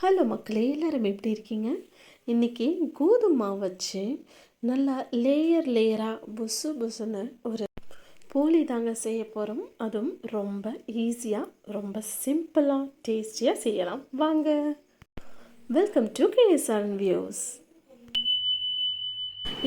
Hello மக்களே, எல்லோரும் எப்படி இருக்கீங்க? இன்றைக்கி கோதுமை மாவு வச்சு நல்லா லேயராக புசு புசுன்னு ஒரு போலி தாங்க செய்ய போகிறோம். அதுவும் ரொம்ப ஈஸியாக ரொம்ப சிம்பிளாக டேஸ்டியாக செய்யலாம். வாங்க. Welcome to KSR views.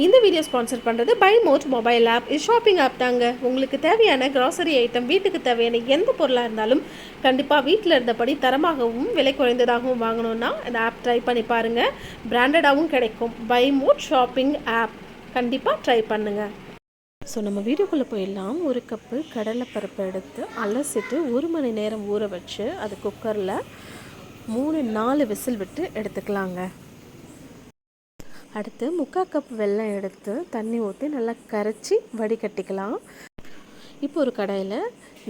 இந்த வீடியோ ஸ்பான்சர் பண்ணுறது பை மோட் மொபைல் ஆப். இது ஷாப்பிங் ஆப் தாங்க. உங்களுக்கு தேவையான கிராசரி ஐட்டம், வீட்டுக்கு தேவையான எந்த பொருளாக இருந்தாலும் கண்டிப்பாக வீட்டில் இருந்தபடி தரமாகவும் விலை குறைந்ததாகவும் வாங்கணுன்னா இந்த ஆப் ட்ரை பண்ணி பாருங்கள். பிராண்டடாகவும் கிடைக்கும். பை மோட் ஷாப்பிங் ஆப் கண்டிப்பாக ட்ரை பண்ணுங்கள். ஸோ நம்ம வீடியோக்குள்ளே போயிடலாம். ஒரு கப்பு கடலைப்பருப்பு எடுத்து அலசிட்டு 1 மணி நேரம் ஊற வச்சு அது குக்கரில் 3-4 விசில் விட்டு எடுத்துக்கலாங்க. அடுத்து 3/4 கப் வெல்லம் எடுத்து தண்ணி ஊற்றி நல்லா கரைச்சி வடிகட்டிக்கலாம். இப்போ ஒரு கடாயில்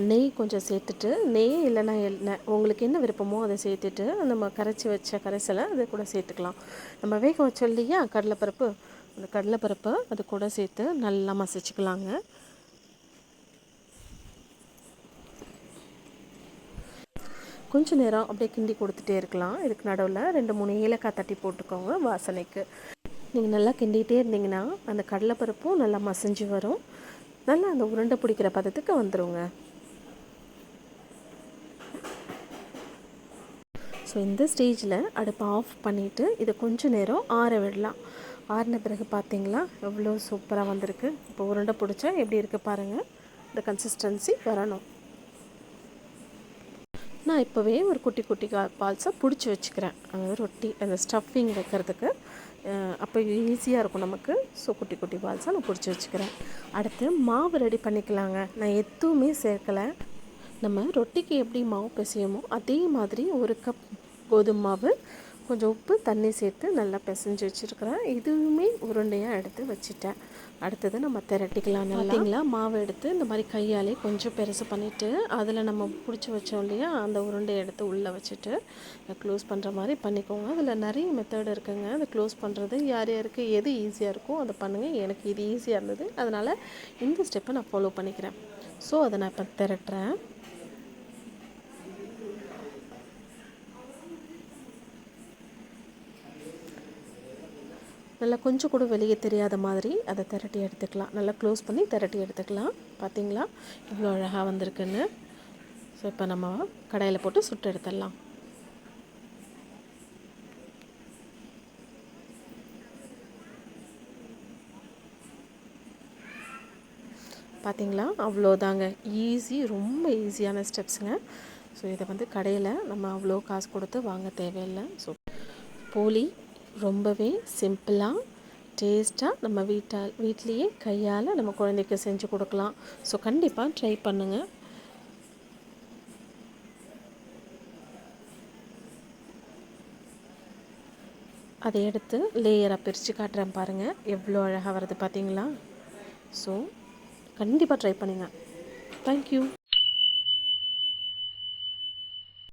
நெய் கொஞ்சம் சேர்த்துட்டு, நெய் இல்லைன்னா எண்ணெய் உங்களுக்கு என்ன விருப்பமோ அதை சேர்த்துட்டு நம்ம கரைச்சி வச்ச கரைசலை அது கூட சேர்த்துக்கலாம். நம்ம வேக வச்சோம் இல்லையா கடலைப்பருப்பு, அந்த கடலைப்பருப்பை அது கூட சேர்த்து நல்லா மசிச்சுக்கலாங்க. கொஞ்சம் நேரம் அப்படியே கிண்டி கொடுத்துட்டே இருக்கலாம். இதுக்கு நடுவில் 2-3 ஏலக்காய் தட்டி போட்டுக்கோங்க வாசனைக்கு. நீங்கள் நல்லா கிண்டிகிட்டே இருந்தீங்கன்னா அந்த கடலைப்பருப்பும் நல்லா மசிஞ்சு வரும். நல்லா அந்த உருண்டை பிடிக்கிற பதத்துக்கு வந்துடுங்க. ஸோ இந்த ஸ்டேஜில் அடுப்பை ஆஃப் பண்ணிவிட்டு இதை கொஞ்சம் நேரம் ஆற விடலாம். ஆறின பிறகு பார்த்தீங்களா எவ்வளோ சூப்பராக வந்திருக்கு. இப்போ உருண்டை பிடிச்சா எப்படி இருக்குது பாருங்கள். இந்த கன்சிஸ்டன்சி வரணும். நான் இப்போவே ஒரு குட்டி குட்டி பால்ஸாக பிடிச்சி வச்சுக்கிறேன். அதாவது ரொட்டி அந்த ஸ்டஃபிங் வைக்கிறதுக்கு அப்போ ஈஸியாக இருக்கும் நமக்கு. ஸோ குட்டி குட்டி பால்ஸாக நான் பிடிச்சி வச்சுக்கிறேன். அடுத்து மாவு ரெடி பண்ணிக்கலாங்க. நான் எதுவுமே சேர்க்கலை. நம்ம ரொட்டிக்கு எப்படி மாவு பிசையுமோ அதே மாதிரி 1 கப் கோதுமை மாவு, கொஞ்சம் உப்பு, தண்ணி சேர்த்து நல்லா பிசைஞ்சு வச்சுருக்கிறேன். இதுவுமே உருண்டையாக எடுத்து வச்சுட்டேன். அடுத்தது நம்ம திரட்டிக்கலாம். பார்த்தீங்களா மாவை எடுத்து இந்த மாதிரி கையாலே கொஞ்சம் பெருசு பண்ணிவிட்டு அதில் நம்ம பிடிச்சி வச்சோம் இல்லையா அந்த உருண்டையை எடுத்து உள்ளே வச்சுட்டு க்ளோஸ் பண்ணுற மாதிரி பண்ணிக்கோங்க. அதில் நிறைய மெத்தட் இருக்குங்க. அதை க்ளோஸ் பண்ணுறது யார் யாருக்கு எது ஈஸியாக இருக்கோ அதை பண்ணுங்கள். எனக்கு இது ஈஸியாக இருந்தது, அதனால் இந்த ஸ்டெப்பை நான் ஃபாலோ பண்ணிக்கிறேன். ஸோ அதை நான் இப்போ திரட்டுறேன். நல்லா கொஞ்சம் கூட வெளியே தெரியாத மாதிரி அதை திரட்டி எடுத்துக்கலாம். நல்லா க்ளோஸ் பண்ணி திரட்டி எடுத்துக்கலாம். பார்த்திங்களா இவ்வளோ அழகாக வந்திருக்குன்னு. ஸோ இப்போ நம்ம கடாயில் போட்டு சுட்டு எடுத்துடலாம். பார்த்திங்களா அவ்வளோதாங்க. ஈஸி, ரொம்ப ஈஸியான ஸ்டெப்ஸுங்க. ஸோ இதை கடையில் நம்ம அவ்வளோ காசு கொடுத்து வாங்க தேவையில்லை. ஸோ போலி ரொம்பவே சிம்பிளாக டேஸ்ட்டாக நம்ம வீட்லேயே கையால் நம்ம குழந்தைக்கு செஞ்சு கொடுக்கலாம். ஸோ கண்டிப்பாக ட்ரை பண்ணுங்கள். அதை எடுத்து லேயராக பிரித்து காட்டுறேன் பாருங்கள். எவ்வளோ அழகாக வருது பார்த்தீங்களா? ஸோ கண்டிப்பாக ட்ரை பண்ணுங்கள். தேங்க்யூ.